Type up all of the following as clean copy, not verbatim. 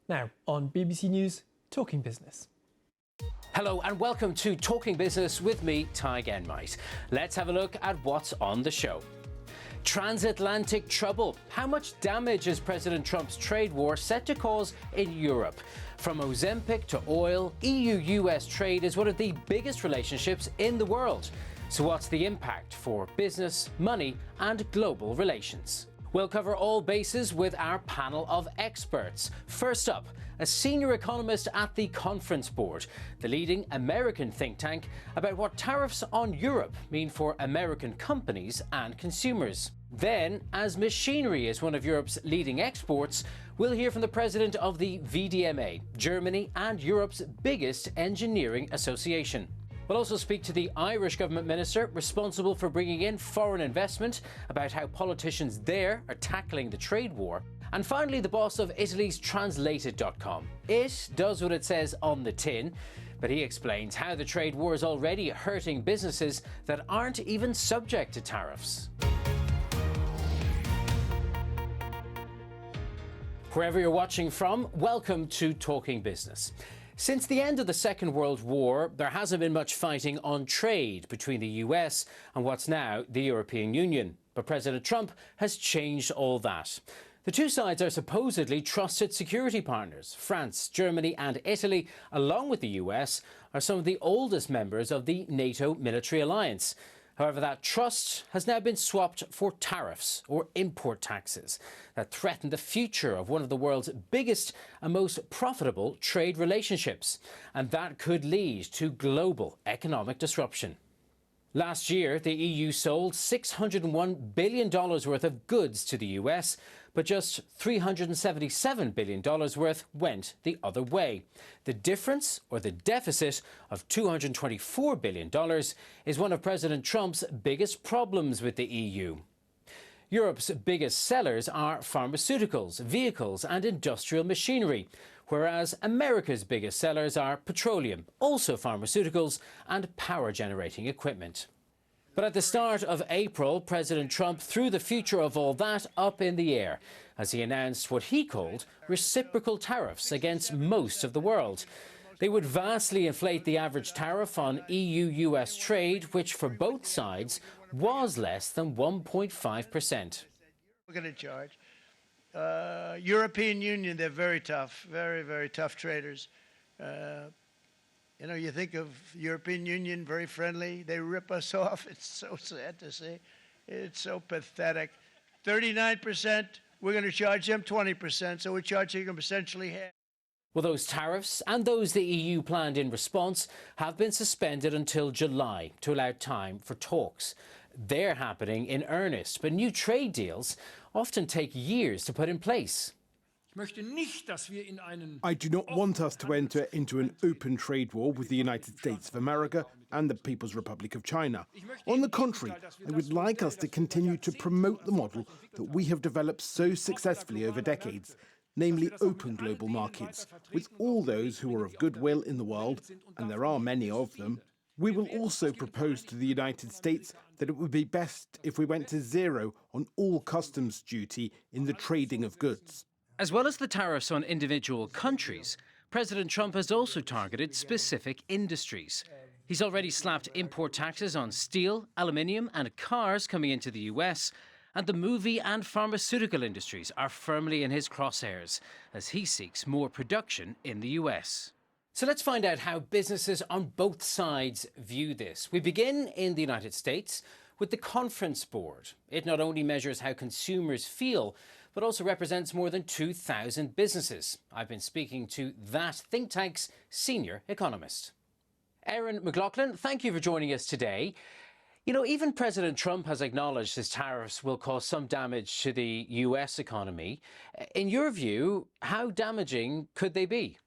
Now, on BBC News, Talking Business. Hello and welcome to Talking Business with me, Ty Genmite. Let's have a look at what's on the show. Transatlantic trouble. How much damage is President Trump's trade war set to cause in Europe? From Ozempic to oil, EU-US trade is one of the biggest relationships in the world. So what's the impact for business, money and global relations? We'll cover all bases with our panel of experts. First up, a senior economist at the Conference Board, the leading American think tank, about what tariffs on Europe mean for American companies and consumers. Then, as machinery is one of Europe's leading exports, we'll hear from the president of the VDMA, Germany and Europe's biggest engineering association. We'll also speak to the Irish government minister responsible for bringing in foreign investment about how politicians there are tackling the trade war. And finally, the boss of Italy's Translated.com. It does what it says on the tin, but he explains how the trade war is already hurting businesses that aren't even subject to tariffs. Wherever you're watching from, welcome to Talking Business. Since the end of the Second World War, there hasn't been much fighting on trade between the US and what's now the European Union. But President Trump has changed all that. The two sides are supposedly trusted security partners. France, Germany and Italy, along with the US, are some of the oldest members of the NATO military alliance. However, that trust has now been swapped for tariffs or import taxes that threaten the future of one of the world's biggest and most profitable trade relationships. And that could lead to global economic disruption. Last year, the EU sold $601 billion worth of goods to the US, but just $377 billion worth went the other way. The difference, or the deficit, of $224 billion is one of President Trump's biggest problems with the EU. Europe's biggest sellers are pharmaceuticals, vehicles and industrial machinery, whereas America's biggest sellers are petroleum, also pharmaceuticals and power-generating equipment. But at the start of April, President Trump threw the future of all that up in the air as he announced what he called reciprocal tariffs against most of the world. They would vastly inflate the average tariff on EU-US trade, which for both sides was less than 1.5%. We're going to charge. European Union, they're very tough, very, very tough traders. You think of European Union, very friendly. They rip us off. It's so sad to see. It's so pathetic. 39%, we're going to charge them 20%, so we're charging them essentially half. Well, those tariffs and those the EU planned in response have been suspended until July to allow time for talks. They're happening in earnest, but new trade deals often take years to put in place. I do not want us to enter into an open trade war with the United States of America and the People's Republic of China. On the contrary, I would like us to continue to promote the model that we have developed so successfully over decades, namely open global markets, with all those who are of goodwill in the world, and there are many of them. We will also propose to the United States that it would be best if we went to zero on all customs duty in the trading of goods. As well as the tariffs on individual countries, President Trump has also targeted specific industries. He's already slapped import taxes on steel, aluminium and cars coming into the US, and the movie and pharmaceutical industries are firmly in his crosshairs as he seeks more production in the US. So let's find out how businesses on both sides view this. We begin in the United States with the Conference Board. It not only measures how consumers feel, but also represents more than 2,000 businesses. I've been speaking to that think tank's senior economist. Erin McLoughlin, thank you for joining us today. You know, even President Trump has acknowledged his tariffs will cause some damage to the US economy. In your view, how damaging could they be?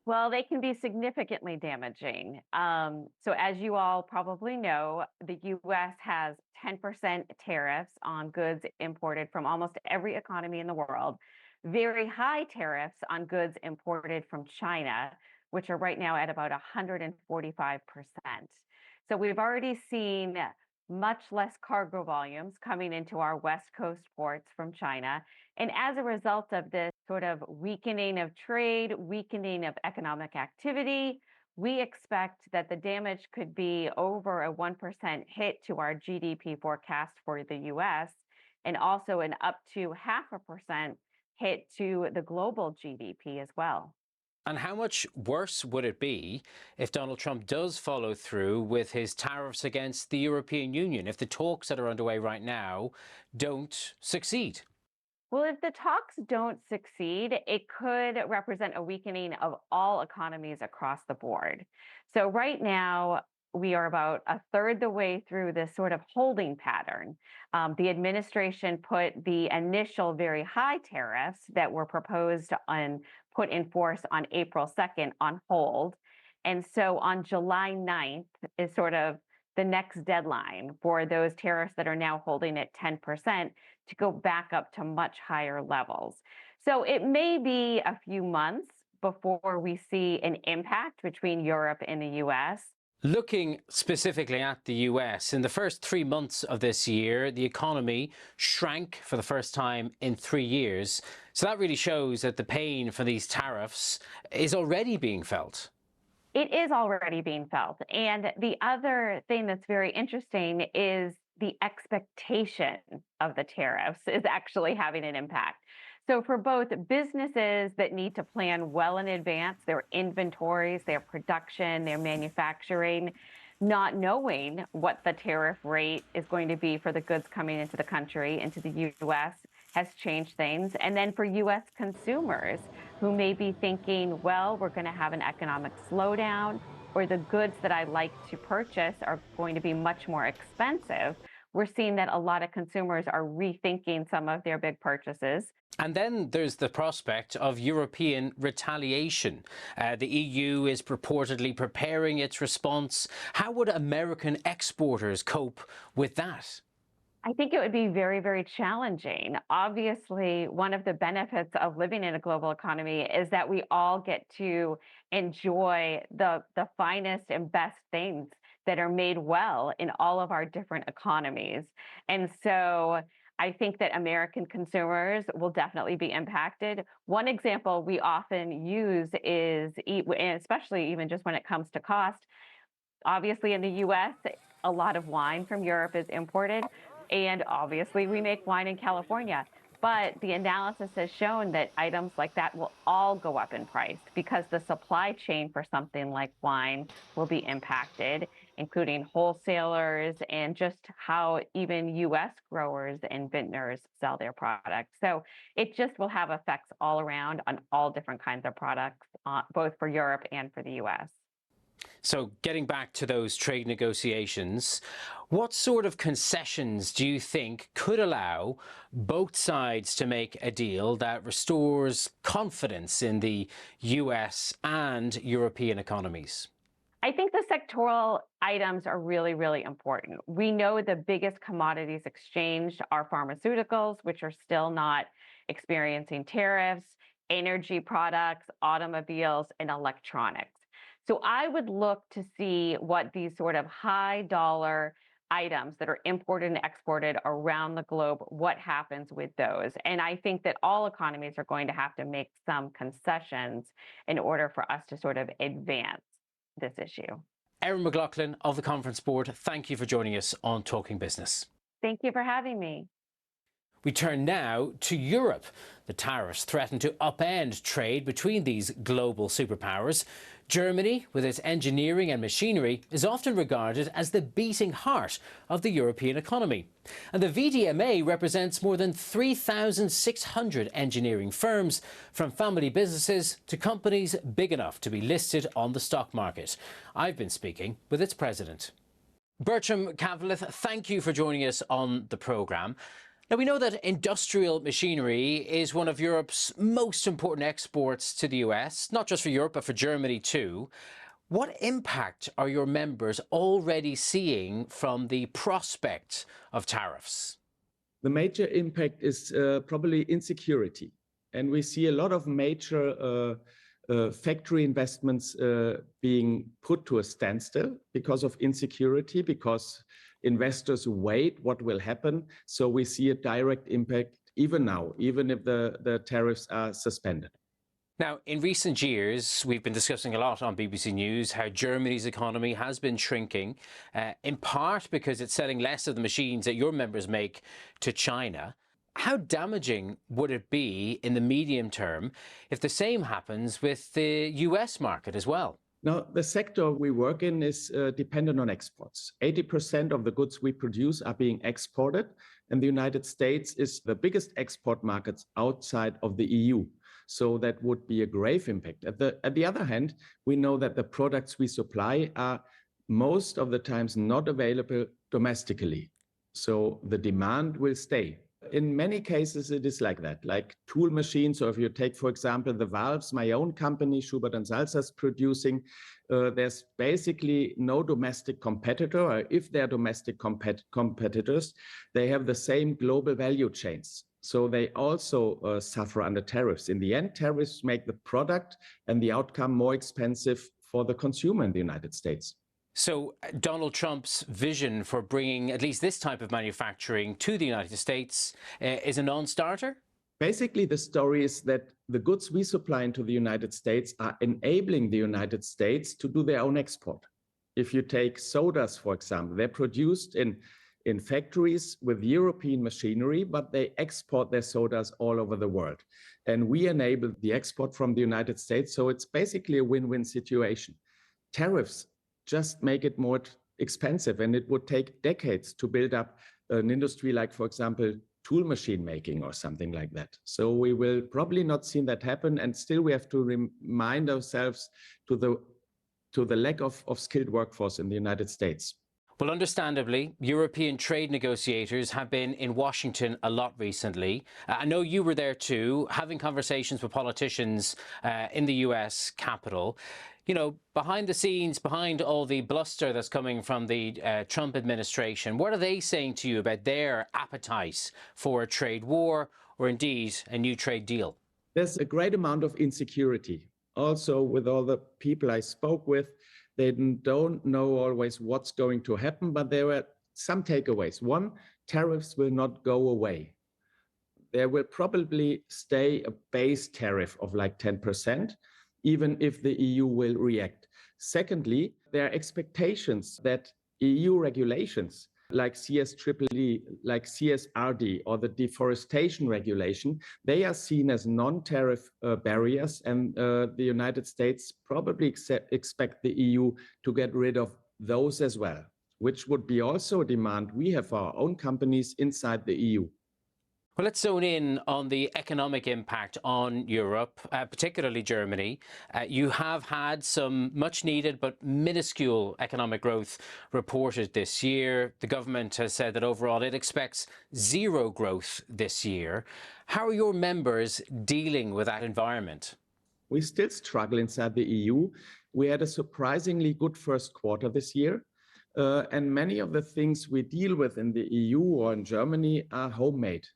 Well, they can be significantly damaging. So as you all probably know, the U.S. has 10% tariffs on goods imported from almost every economy in the world, very high tariffs on goods imported from China, which are right now at about 145%. So we've already seen much less cargo volumes coming into our West Coast ports from China. And as a result of this, sort of weakening of trade, weakening of economic activity. We expect that the damage could be over a 1% hit to our GDP forecast for the US, and also an up to 0.5% hit to the global GDP as well. And how much worse would it be if Donald Trump does follow through with his tariffs against the European Union, if the talks that are underway right now don't succeed? Well, if the talks don't succeed, it could represent a weakening of all economies across the board. So right now, we are about a third the way through this sort of holding pattern. The administration put the initial very high tariffs that were proposed and put in force on April 2nd on hold. And so on July 9th is sort of the next deadline for those tariffs that are now holding at 10% to go back up to much higher levels. So it may be a few months before we see an impact between Europe and the US. Looking specifically at the US, in the first 3 months of this year, the economy shrank for the first time in 3 years. So that really shows that the pain for these tariffs is already being felt. It is already being felt. And the other thing that's very interesting is the expectation of the tariffs is actually having an impact. So for both businesses that need to plan well in advance, their inventories, their production, their manufacturing, not knowing what the tariff rate is going to be for the goods coming into the country, into the US, has changed things. And then for US consumers who may be thinking, well, we're going to have an economic slowdown, or the goods that I like to purchase are going to be much more expensive. We're seeing that a lot of consumers are rethinking some of their big purchases. And then there's the prospect of European retaliation. The EU is purportedly preparing its response. How would American exporters cope with that? I think it would be very, very challenging. Obviously, one of the benefits of living in a global economy is that we all get to enjoy the finest and best things that are made well in all of our different economies. And so I think that American consumers will definitely be impacted. One example we often use is, especially even just when it comes to cost, obviously in the US, a lot of wine from Europe is imported. And obviously, we make wine in California. But the analysis has shown that items like that will all go up in price because the supply chain for something like wine will be impacted, including wholesalers and just how even US growers and vintners sell their products. So it just will have effects all around on all different kinds of products, both for Europe and for the US. So getting back to those trade negotiations, what sort of concessions do you think could allow both sides to make a deal that restores confidence in the US and European economies? I think the sectoral items are really, really important. We know the biggest commodities exchanged are pharmaceuticals, which are still not experiencing tariffs, energy products, automobiles, and electronics. So I would look to see what these sort of high dollar items that are imported and exported around the globe, what happens with those. And I think that all economies are going to have to make some concessions in order for us to sort of advance this issue. Erin McLoughlin of the Conference Board, thank you for joining us on Talking Business. Thank you for having me. We turn now to Europe. The tariffs threaten to upend trade between these global superpowers. Germany, with its engineering and machinery, is often regarded as the beating heart of the European economy. And the VDMA represents more than 3,600 engineering firms, from family businesses to companies big enough to be listed on the stock market. I've been speaking with its president. Bertram Kalwath, thank you for joining us on the programme. Now, we know that industrial machinery is one of Europe's most important exports to the US, not just for Europe, but for Germany too. What impact are your members already seeing from the prospect of tariffs? The major impact is probably insecurity. And we see a lot of major factory investments being put to a standstill because of insecurity, because investors wait what will happen. So we see a direct impact even now, even if the tariffs are suspended. Now, in recent years, we've been discussing a lot on BBC News how Germany's economy has been shrinking, in part because it's selling less of the machines that your members make to China. How damaging would it be in the medium term if the same happens with the US market as well? Now, the sector we work in is dependent on exports. 80% of the goods we produce are being exported, and the United States is the biggest export market outside of the EU. So that would be a grave impact. At the other hand, we know that the products we supply are most of the times not available domestically. So the demand will stay. In many cases, it is like that, like tool machines, or if you take, for example, the valves, my own company, Schubert and Salza, is producing, there's basically no domestic competitor, or if they're domestic competitors, they have the same global value chains. So they also suffer under tariffs. In the end, tariffs make the product and the outcome more expensive for the consumer in the United States. So Donald Trump's vision for bringing at least this type of manufacturing to the United States is a non-starter? Basically, the story is that the goods we supply into the United States are enabling the United States to do their own export. If you take sodas, for example, they're produced in factories with European machinery, but they export their sodas all over the world. And we enable the export from the United States, so it's basically a win-win situation. Tariffs just make it more expensive, and it would take decades to build up an industry like, for example, tool machine making or something like that. So we will probably not see that happen, and still we have to remind ourselves to the lack of skilled workforce in the United States. Well, understandably, European trade negotiators have been in Washington a lot recently. I know you were there too, having conversations with politicians in the US Capitol. You know, behind the scenes, behind all the bluster that's coming from the Trump administration, what are they saying to you about their appetite for a trade war or indeed a new trade deal? There's a great amount of insecurity. Also, with all the people I spoke with, they don't know always what's going to happen, but there were some takeaways. One, tariffs will not go away. There will probably stay a base tariff of like 10%, even if the EU will react. Secondly, there are expectations that EU regulations like CSEEE, like CSRD, or the deforestation regulation, they are seen as non-tariff barriers, and the United States probably expect the EU to get rid of those as well, which would be also a demand we have for our own companies inside the EU. Well, let's zone in on the economic impact on Europe, particularly Germany. You have had some much needed but minuscule economic growth reported this year. The government has said that overall it expects zero growth this year. How are your members dealing with that environment? We still struggle inside the EU. We had a surprisingly good first quarter this year. And many of the things we deal with in the EU or in Germany are homemade.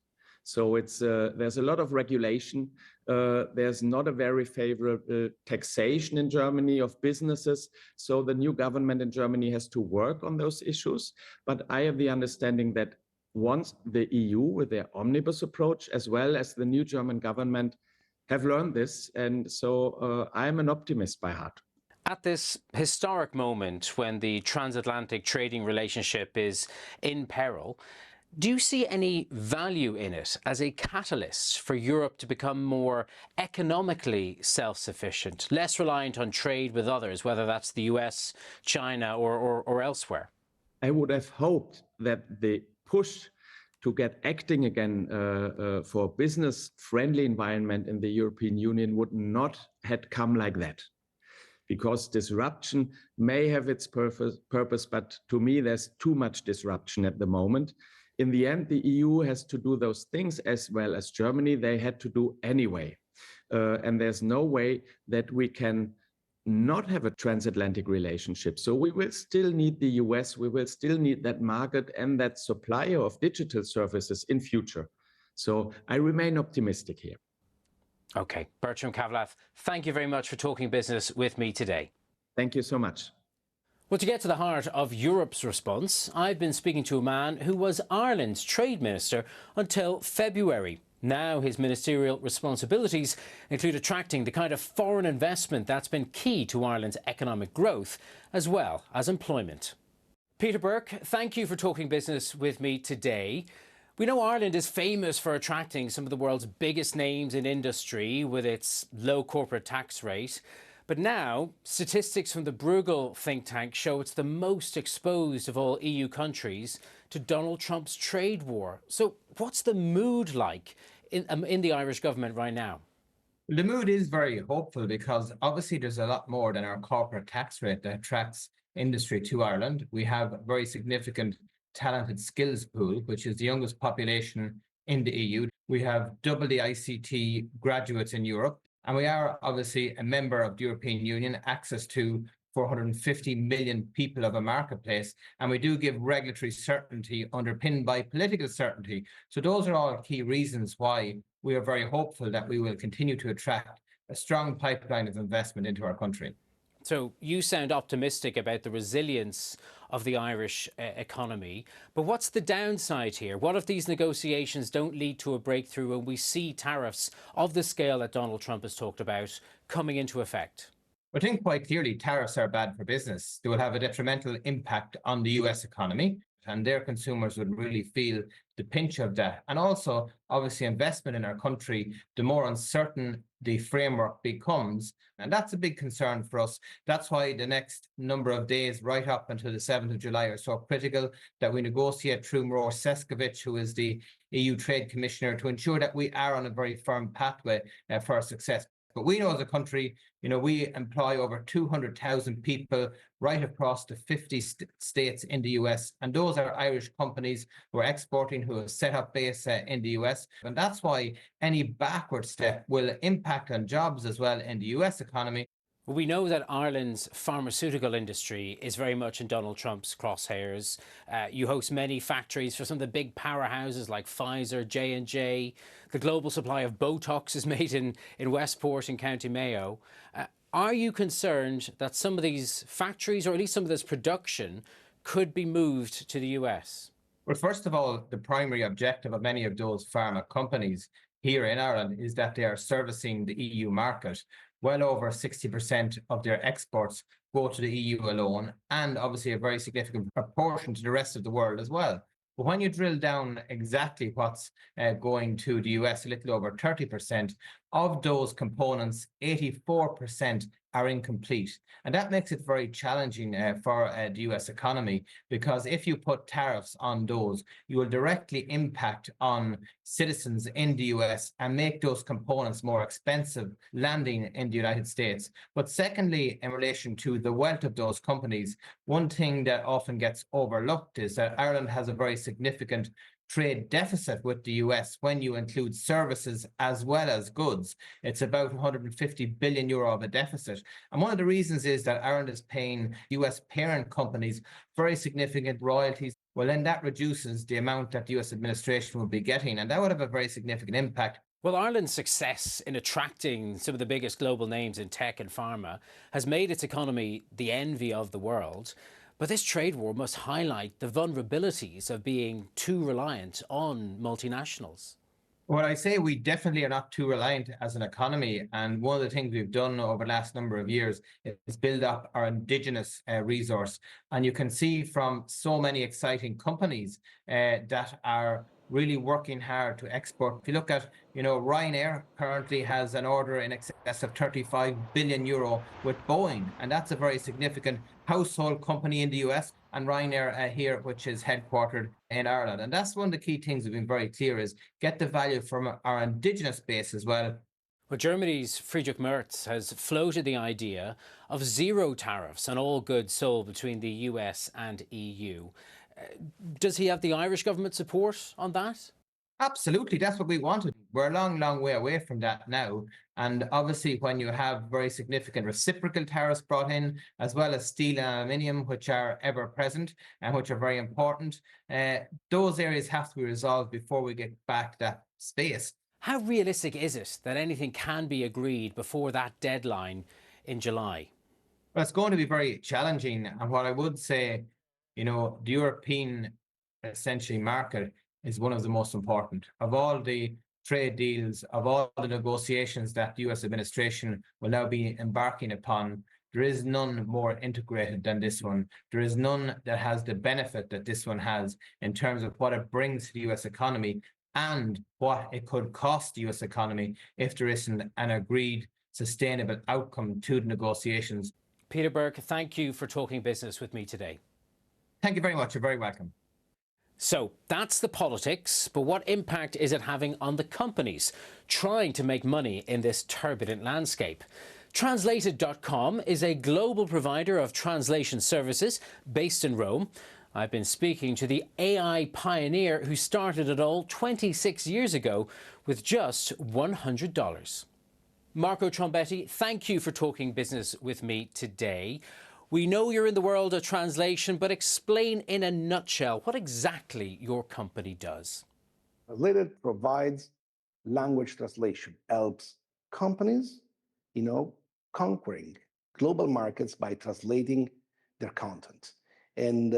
So there's a lot of regulation. There's not a very favorable taxation in Germany of businesses. So the new government in Germany has to work on those issues. But I have the understanding that once the EU, with their omnibus approach, as well as the new German government, have learned this. And so I'm an optimist by heart. At this historic moment when the transatlantic trading relationship is in peril, do you see any value in it as a catalyst for Europe to become more economically self-sufficient, less reliant on trade with others, whether that's the US, China, or elsewhere? I would have hoped that the push to get acting again for a business-friendly environment in the European Union would not have come like that. Because disruption may have its purpose, but to me, there's too much disruption at the moment. In the end, the EU has to do those things as well as Germany. They had to do anyway. And there's no way that we can not have a transatlantic relationship. So we will still need the US. We will still need that market and that supplier of digital services in future. So I remain optimistic here. Okay, Bertram Kalwath, thank you very much for talking business with me today. Thank you so much. Well, to get to the heart of Europe's response, I've been speaking to a man who was Ireland's trade minister until February. Now his ministerial responsibilities include attracting the kind of foreign investment that's been key to Ireland's economic growth, as well as employment. Peter Burke, thank you for talking business with me today. We know Ireland is famous for attracting some of the world's biggest names in industry with its low corporate tax rate. But now, statistics from the Bruegel think tank show it's the most exposed of all EU countries to Donald Trump's trade war. So what's the mood like in the Irish government right now? The mood is very hopeful because obviously there's a lot more than our corporate tax rate that attracts industry to Ireland. We have a very significant talented skills pool, which is the youngest population in the EU. We have double the ICT graduates in Europe, and we are obviously a member of the European Union, access to 450 million people of a marketplace, and we do give regulatory certainty underpinned by political certainty. So those are all key reasons why we are very hopeful that we will continue to attract a strong pipeline of investment into our country. So you sound optimistic about the resilience of the Irish economy, but what's the downside here? What if these negotiations don't lead to a breakthrough and we see tariffs of the scale that Donald Trump has talked about coming into effect? I think quite clearly tariffs are bad for business. They will have a detrimental impact on the US economy, and their consumers would really feel the pinch of that. And also, obviously, investment in our country, the more uncertain the framework becomes, and that's a big concern for us. That's why the next number of days, right up until the 7th of July, are so critical, that we negotiate through Mror Sefcovic, who is the EU Trade Commissioner, to ensure that we are on a very firm pathway for our success. But we know as a country, we employ over 200,000 people right across the 50 states in the US. And those are Irish companies who are exporting, who have set up base in the US. And that's why any backward step will impact on jobs as well in the US economy. We know that Ireland's pharmaceutical industry is very much in Donald Trump's crosshairs. You host many factories for some of the big powerhouses like Pfizer, J&J. The global supply of Botox is made in Westport in County Mayo. Are you concerned that some of these factories, or at least some of this production, could be moved to the US? Well, first of all, the primary objective of many of those pharma companies here in Ireland is that they are servicing the EU market. Well over 60% of their exports go to the EU alone, and obviously a very significant proportion to the rest of the world as well. But when you drill down exactly what's going to the US, a little over 30%, of those components, 84% are incomplete. And that makes it very challenging for the US economy, because if you put tariffs on those, you will directly impact on citizens in the US and make those components more expensive landing in the United States. But secondly, in relation to the wealth of those companies, one thing that often gets overlooked is that Ireland has a very significant trade deficit with the US when you include services as well as goods. It's about 150 billion euro of a deficit. And one of the reasons is that Ireland is paying US parent companies very significant royalties. Well, then that reduces the amount that the US administration will be getting, and that would have a very significant impact. Well, Ireland's success in attracting some of the biggest global names in tech and pharma has made its economy the envy of the world. But this trade war must highlight the vulnerabilities of being too reliant on multinationals. Well, I say we definitely are not too reliant as an economy. And one of the things we've done over the last number of years is build up our indigenous resource. And you can see from so many exciting companies that are really working hard to export. If you look at, Ryanair currently has an order in excess of 35 billion euro with Boeing, and that's a very significant household company in the US, and Ryanair here, which is headquartered in Ireland. And that's one of the key things we've been very clear is get the value from our indigenous base as well. Well, Germany's Friedrich Merz has floated the idea of zero tariffs on all goods sold between the US and EU. Does he have the Irish government support on that? Absolutely, that's what we wanted. We're a long, long way away from that now. And obviously, when you have very significant reciprocal tariffs brought in, as well as steel and aluminium, which are ever present and which are very important, those areas have to be resolved before we get back to that space. How realistic is it that anything can be agreed before that deadline in July? Well, it's going to be very challenging. And what I would say, the European essentially market is one of the most important. Of all the trade deals, of all the negotiations that the US administration will now be embarking upon, there is none more integrated than this one. There is none that has the benefit that this one has in terms of what it brings to the US economy and what it could cost the US economy if there isn't an agreed sustainable outcome to the negotiations. Peter Burke, thank you for talking business with me today. Thank you very much. You're very welcome. So that's the politics, but what impact is it having on the companies trying to make money in this turbulent landscape? Translated.com is a global provider of translation services based in Rome. I've been speaking to the AI pioneer who started it all 26 years ago with just $100. Marco Trombetti, thank you for talking business with me today. We know you're in the world of translation, but explain in a nutshell what exactly your company does. Translated provides language translation, helps companies, conquering global markets by translating their content. And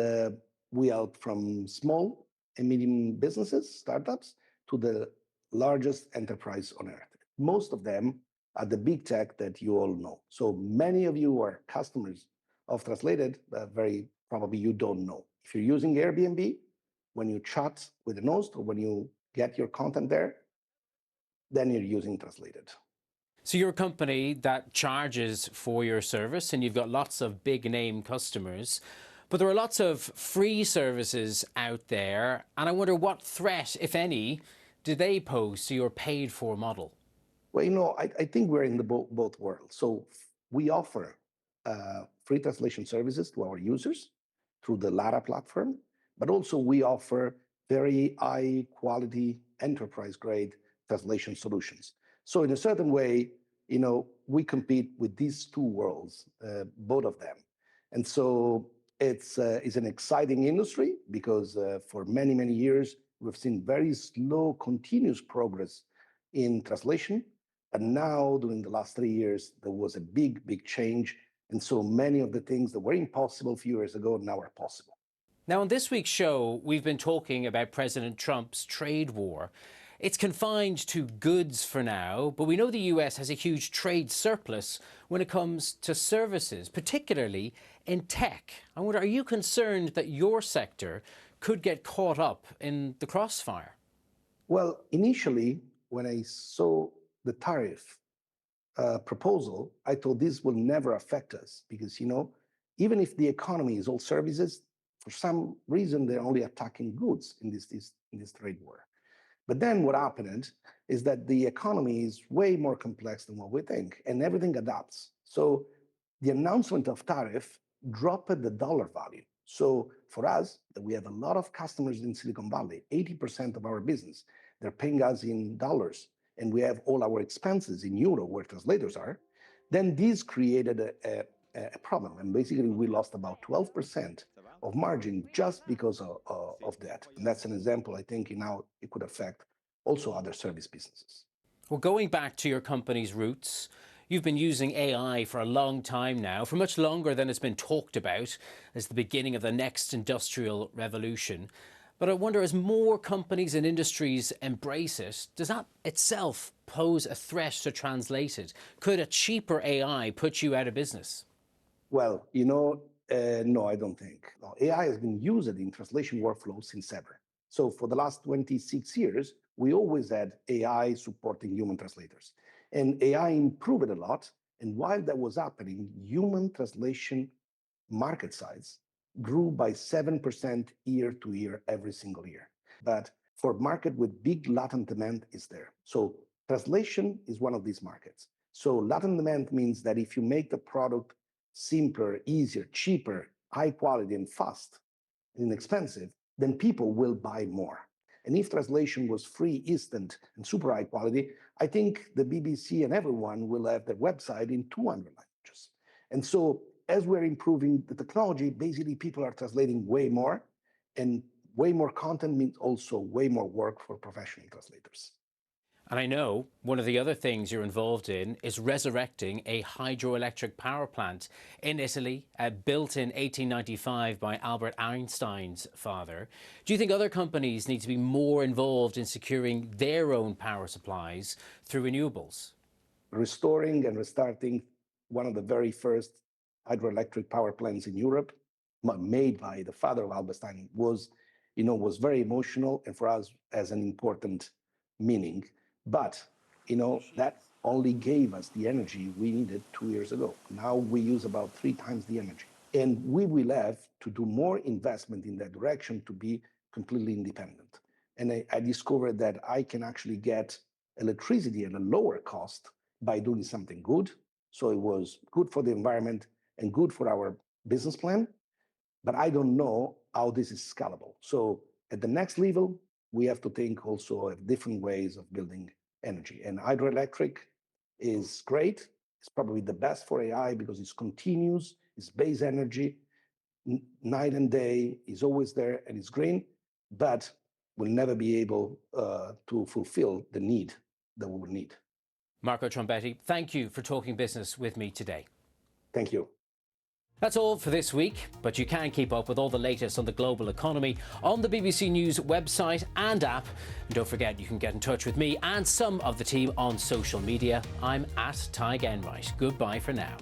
we help from small and medium businesses, startups, to the largest enterprise on earth. Most of them are the big tech that you all know. So many of you are customers of Translated, very probably you don't know. If you're using Airbnb, when you chat with an host or when you get your content there, then you're using Translated. So you're a company that charges for your service and you've got lots of big name customers, but there are lots of free services out there. And I wonder what threat, if any, do they pose to your paid for model? Well, I think we're in the both worlds. So we offer free translation services to our users through the Lara platform, but also we offer very high quality enterprise grade translation solutions. So in a certain way, we compete with these two worlds, both of them. And so it's an exciting industry because for many, many years, we've seen very slow, continuous progress in translation. And now, during the last 3 years, there was a big, big change. And so many of the things that were impossible a few years ago now are possible. Now, on this week's show, we've been talking about President Trump's trade war. It's confined to goods for now, but we know the US has a huge trade surplus when it comes to services, particularly in tech. I wonder, are you concerned that your sector could get caught up in the crossfire? Well, initially, when I saw the tariff proposal, I thought this will never affect us because, even if the economy is all services, for some reason, they're only attacking goods in this trade war. But then what happened is that the economy is way more complex than what we think, and everything adapts. So the announcement of tariff dropped the dollar value. So for us, we have a lot of customers in Silicon Valley, 80% of our business, they're paying us in dollars, and we have all our expenses in euro where translators are. Then this created a problem, and basically we lost about 12% of margin just because of that. And that's an example, I think, now it could affect also other service businesses. Well, going back to your company's roots, you've been using AI for a long time now, for much longer than it's been talked about as the beginning of the next industrial revolution. But I wonder, as more companies and industries embrace it, does that itself pose a threat to Translated? Could a cheaper AI put you out of business? Well, no, I don't think. No, AI has been used in translation workflows since ever. So for the last 26 years, we always had AI supporting human translators. And AI improved a lot. And while that was happening, human translation market size grew by 7% year to year, every single year. But for market with big latent demand is there. So translation is one of these markets. So latent demand means that if you make the product simpler, easier, cheaper, high quality, and fast, and inexpensive, then people will buy more. And if translation was free, instant, and super high quality, I think the BBC and everyone will have their website in 200 languages. And so as we're improving the technology, basically people are translating way more, and way more content means also way more work for professional translators. And I know one of the other things you're involved in is resurrecting a hydroelectric power plant in Italy, built in 1895 by Albert Einstein's father. Do you think other companies need to be more involved in securing their own power supplies through renewables? Restoring and restarting one of the very first hydroelectric power plants in Europe, made by the father of Albert Einstein, was very emotional and for us has an important meaning. But, that only gave us the energy we needed 2 years ago. Now we use about 3 times the energy. And we will have to do more investment in that direction to be completely independent. And I discovered that I can actually get electricity at a lower cost by doing something good. So it was good for the environment and good for our business plan. But I don't know how this is scalable. So at the next level, we have to think also of different ways of building energy. And hydroelectric is great. It's probably the best for AI because it's continuous, it's base energy, night and day, is always there and it's green, but will never be able to fulfill the need that we will need. Marco Trombetti, thank you for talking business with me today. Thank you. That's all for this week, but you can keep up with all the latest on the global economy on the BBC News website and app. And don't forget, you can get in touch with me and some of the team on social media. I'm at Ty Enright. Goodbye for now.